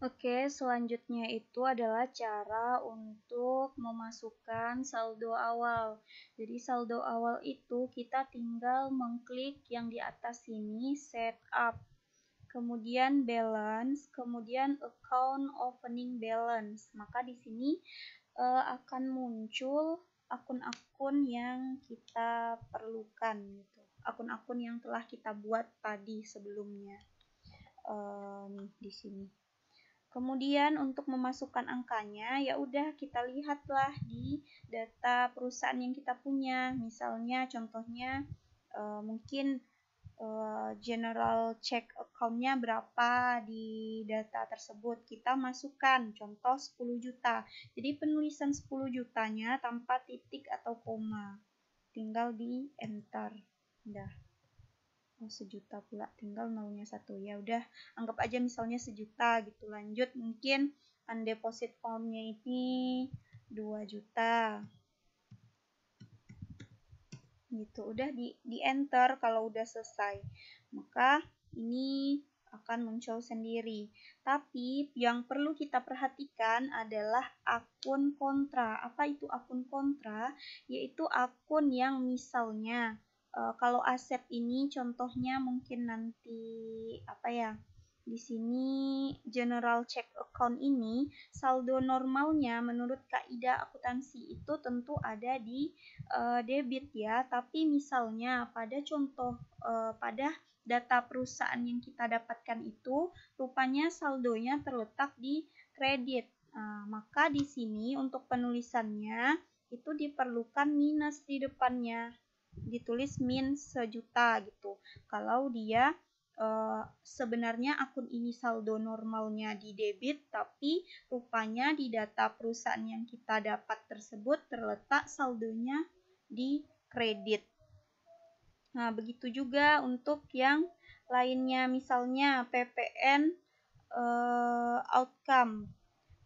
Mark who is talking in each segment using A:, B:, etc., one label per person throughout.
A: Oke, selanjutnya itu adalah cara untuk memasukkan saldo awal. Jadi saldo awal itu kita tinggal mengklik yang di atas sini, setup. Kemudian balance, kemudian account opening balance. Maka di sini akan muncul akun-akun yang kita perlukan gitu. Akun-akun yang telah kita buat tadi sebelumnya. Nih di sini. Kemudian untuk memasukkan angkanya, ya udah kita lihatlah di data perusahaan yang kita punya. Misalnya contohnya mungkin general check account-nya berapa di data tersebut. Kita masukkan contoh 10 juta. Jadi penulisan 10 jutanya tanpa titik atau koma. Tinggal di enter. Udah. Sejuta pula, tinggal nolnya 1. Ya udah, anggap aja misalnya sejuta gitu. Lanjut, mungkin undeposit formnya ini 2 juta gitu. Udah di enter. Kalau udah selesai, maka ini akan muncul sendiri. Tapi yang perlu kita perhatikan adalah akun kontra. Apa itu akun kontra? Yaitu akun yang misalnya kalau aset ini contohnya mungkin nanti apa ya? Di sini general check account ini saldo normalnya menurut kaidah akuntansi itu tentu ada di debit ya. Tapi misalnya pada contoh pada data perusahaan yang kita dapatkan itu rupanya saldonya terletak di kredit. Maka di sini untuk penulisannya itu diperlukan minus di depannya. Ditulis min sejuta gitu. Kalau dia sebenarnya akun ini saldo normalnya di debit, tapi rupanya di data perusahaan yang kita dapat tersebut terletak saldonya di kredit. Nah, begitu juga untuk yang lainnya, misalnya PPN outcome.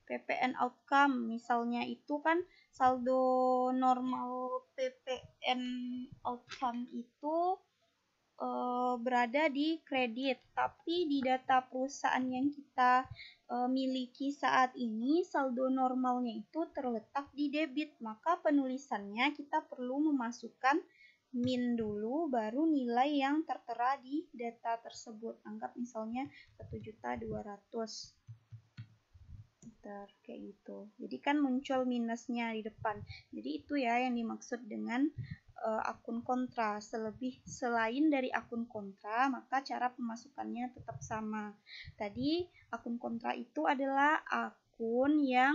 A: PPN outcome misalnya itu kan saldo normal PPN outcome itu berada di kredit, tapi di data perusahaan yang kita miliki saat ini saldo normalnya itu terletak di debit. Maka penulisannya kita perlu memasukkan min dulu baru nilai yang tertera di data tersebut. Anggap misalnya 1.200.000. Kayak gitu. Jadi kan muncul minusnya di depan. Jadi itu ya yang dimaksud dengan akun kontra. Selain dari akun kontra, maka cara pemasukannya tetap sama. Tadi akun kontra itu adalah akun yang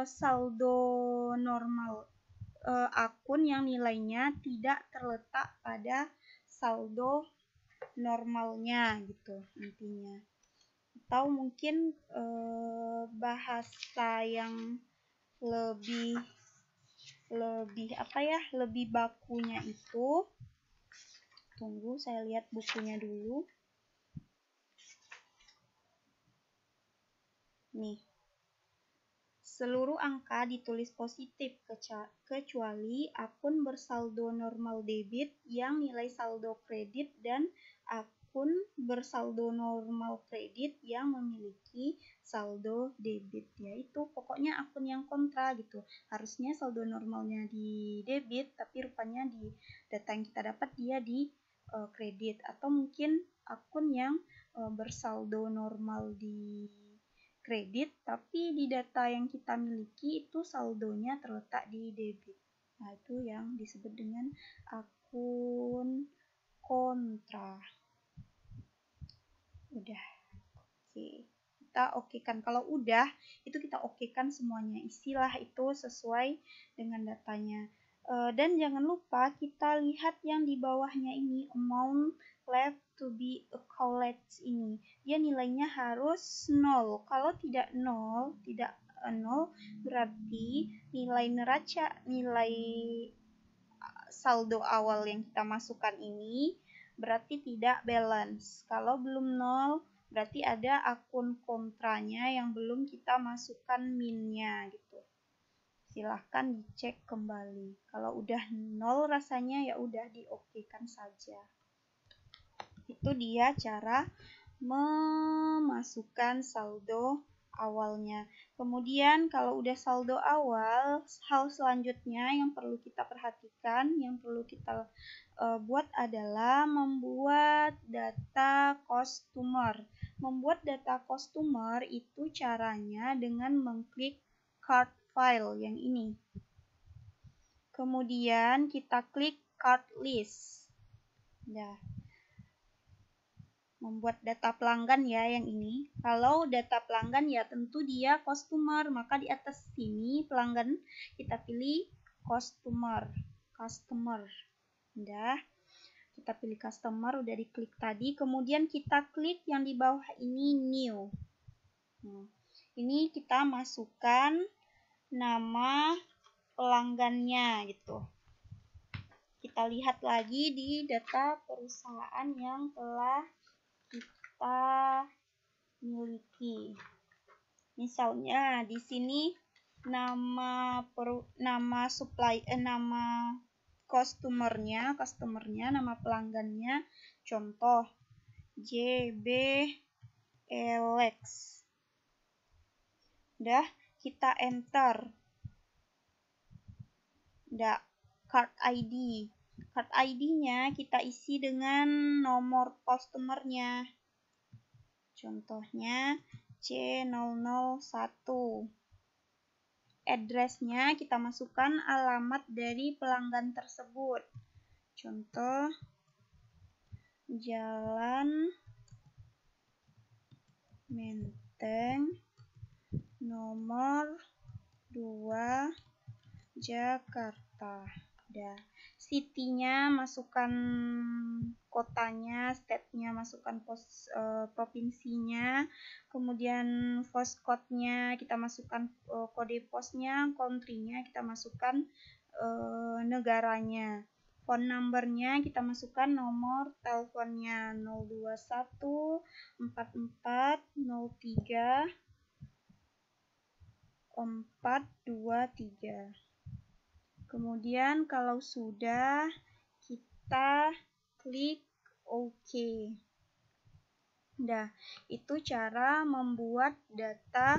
A: saldo normal, akun yang nilainya tidak terletak pada saldo normalnya gitu intinya. Atau mungkin bahasa yang lebih bakunya itu, tunggu saya lihat bukunya dulu. Nih, seluruh angka ditulis positif kecuali akun bersaldo normal debit yang nilai saldo kredit dan akun bersaldo normal kredit yang memiliki saldo debit. Yaitu pokoknya akun yang kontra gitu. Harusnya saldo normalnya di debit, tapi rupanya di data yang kita dapat dia di kredit. Atau mungkin akun yang bersaldo normal di kredit, tapi di data yang kita miliki itu saldonya terletak di debit. Nah, itu yang disebut dengan akun kontra. Udah. Oke. Kita okekan. Kalau udah, itu kita okekan semuanya. Isilah itu sesuai dengan datanya. Dan jangan lupa kita lihat yang di bawahnya ini, amount left to be accounted ini. Dia nilainya harus 0. Kalau tidak 0, berarti nilai neraca, nilai saldo awal yang kita masukkan ini berarti tidak balance. Kalau belum 0, berarti ada akun kontranya yang belum kita masukkan minnya gitu. Silahkan dicek kembali. Kalau udah 0 rasanya ya udah diokekan saja. Itu dia cara memasukkan masukkan saldo awalnya. Kemudian kalau udah saldo awal, hal selanjutnya yang perlu kita perhatikan, yang perlu kita buat adalah membuat data customer. Membuat data customer itu caranya dengan mengklik card file yang ini. Kemudian kita klik card list. Nah, membuat data pelanggan ya yang ini. Kalau data pelanggan ya tentu dia customer, maka di atas sini pelanggan kita pilih customer. Udah, kita pilih customer, udah diklik tadi. Kemudian kita klik yang di bawah ini new. Ini kita masukkan nama pelanggannya gitu. Kita lihat lagi di data perusahaan yang telah kita miliki. Misalnya di sini nama customernya, nama pelanggannya, contoh JBLX. Udah, kita enter. Udah, card ID. Card ID-nya kita isi dengan nomor customernya. Contohnya C001. Address-nya kita masukkan alamat dari pelanggan tersebut. Contoh Jalan Menteng nomor 2 Jakarta. Udah. City-nya masukkan kotanya, state-nya masukkan provinsinya, kemudian post code-nya kita masukkan kode posnya, country-nya kita masukkan negaranya. Phone number-nya kita masukkan nomor teleponnya 021 44 03 423. Kemudian kalau sudah, kita klik OK. Nah, itu cara membuat data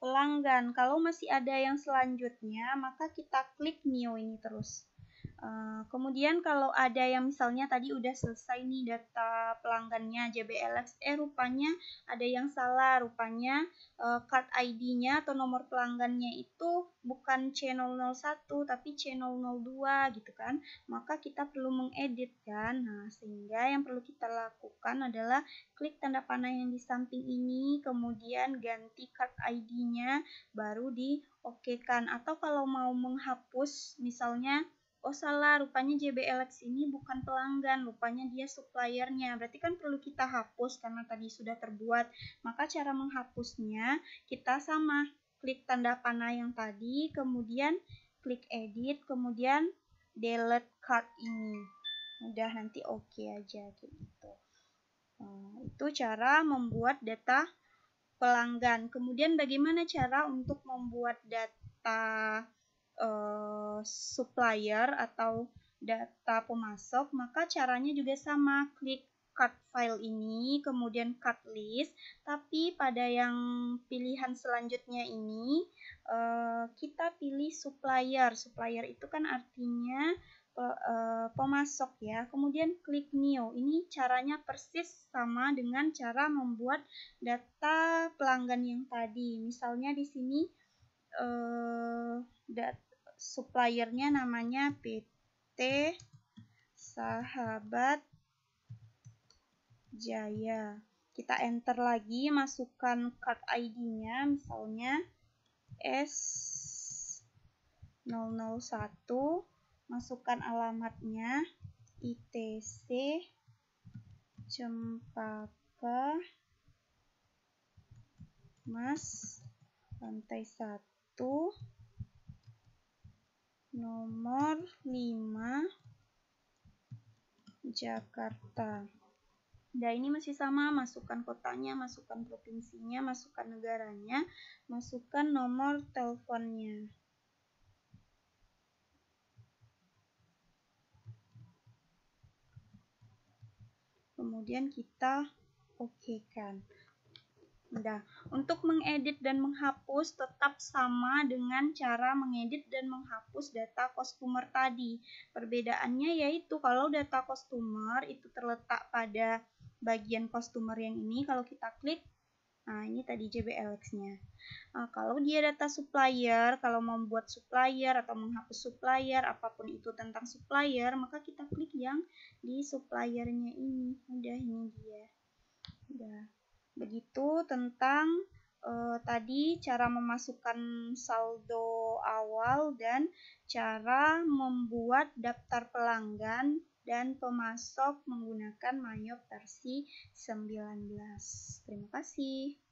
A: pelanggan. Kalau masih ada yang selanjutnya, maka kita klik new ini terus. Kemudian kalau ada yang misalnya tadi udah selesai nih data pelanggannya JBLX, rupanya ada yang salah, rupanya card ID-nya atau nomor pelanggannya itu bukan C001 tapi C002 gitu kan, maka kita perlu mengedit kan. Nah, sehingga yang perlu kita lakukan adalah klik tanda panah yang di samping ini, kemudian ganti card ID-nya, baru di OK-kan. Atau kalau mau menghapus misalnya, oh salah, rupanya JBLX ini bukan pelanggan, rupanya dia suppliernya. Berarti kan perlu kita hapus karena tadi sudah terbuat. Maka cara menghapusnya kita sama, klik tanda panah yang tadi, kemudian klik edit, kemudian delete card ini. Udah, nanti oke aja gitu. Itu cara membuat data pelanggan. Kemudian bagaimana cara untuk membuat data supplier atau data pemasok? Maka caranya juga sama, klik card file ini, kemudian card list, tapi pada yang pilihan selanjutnya ini kita pilih supplier. Supplier itu kan artinya pemasok ya. Kemudian klik new. Ini caranya persis sama dengan cara membuat data pelanggan yang tadi. Misalnya di sini suppliernya namanya PT Sahabat Jaya. Kita enter lagi, masukkan card ID-nya, misalnya S001, masukkan alamatnya ITC Cempaka Mas, lantai 1, nomor 5, Jakarta. Nah, ini masih sama, masukkan kotanya, masukkan provinsinya, masukkan negaranya, masukkan nomor teleponnya. Kemudian kita OK-kan. Udah. Untuk mengedit dan menghapus tetap sama dengan cara mengedit dan menghapus data customer tadi. Perbedaannya yaitu kalau data customer itu terletak pada bagian customer yang ini, kalau kita klik, nah ini tadi JBLX-nya. Nah, kalau dia data supplier, kalau membuat supplier atau menghapus supplier, apapun itu tentang supplier, maka kita klik yang di suppliernya ini. Udah, ini dia. Udah. Begitu tentang tadi cara memasukkan saldo awal dan cara membuat daftar pelanggan dan pemasok menggunakan Mayop versi 19. Terima kasih.